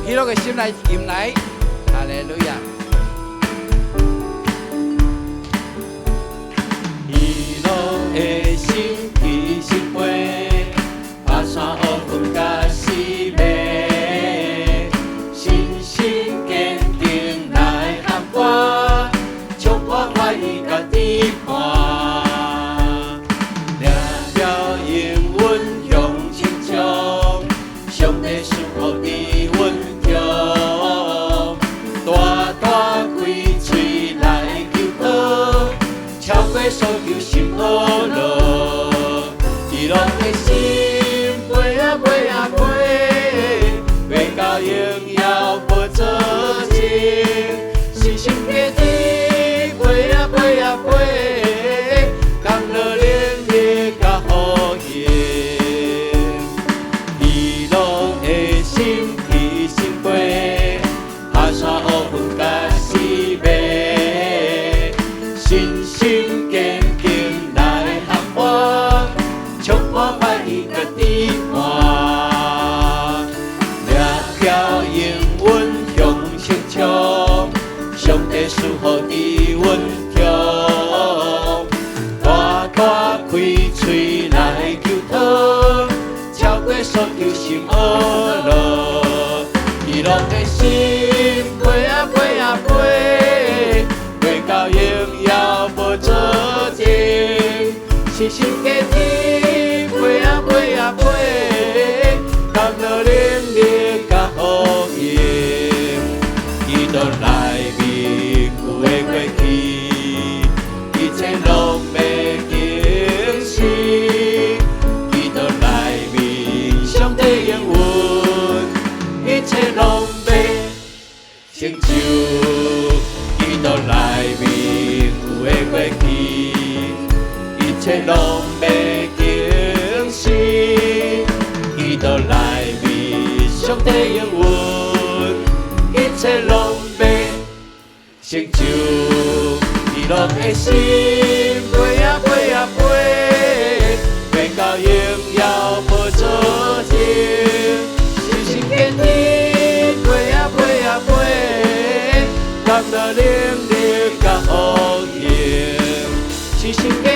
喜乐的心来迎来，哈利路亚。喜乐的心其实会爬山学分甲思维，信心坚定来喊我，冲破怀疑甲敌伴。 所求心好乐，喜乐的心飞啊飞啊飞，飞到荣耀宝座前，信心坚定飞啊飞啊飞，降落能力甲福音。喜乐的心提心飞，下山学分甲思维，信心。 祝福伫阮中，大大开嘴来求讨，超过所求心恶乐。喜乐的心飞啊飞啊飞，飞到荣耀宝座前，信心坚定飞啊飞啊飞，降落能力甲福音，基督来面。 过去，一切拢要惊喜，基督来面，上帝应允，一切拢要成就。基督来面，过去，一切拢要惊喜，基督来面，上帝应允，一切拢要。 成就喜乐的心，飞啊飞啊飞，飞到荣耀宝座前，信心坚定，飞啊飞啊飞，降落能力甲福音，信心坚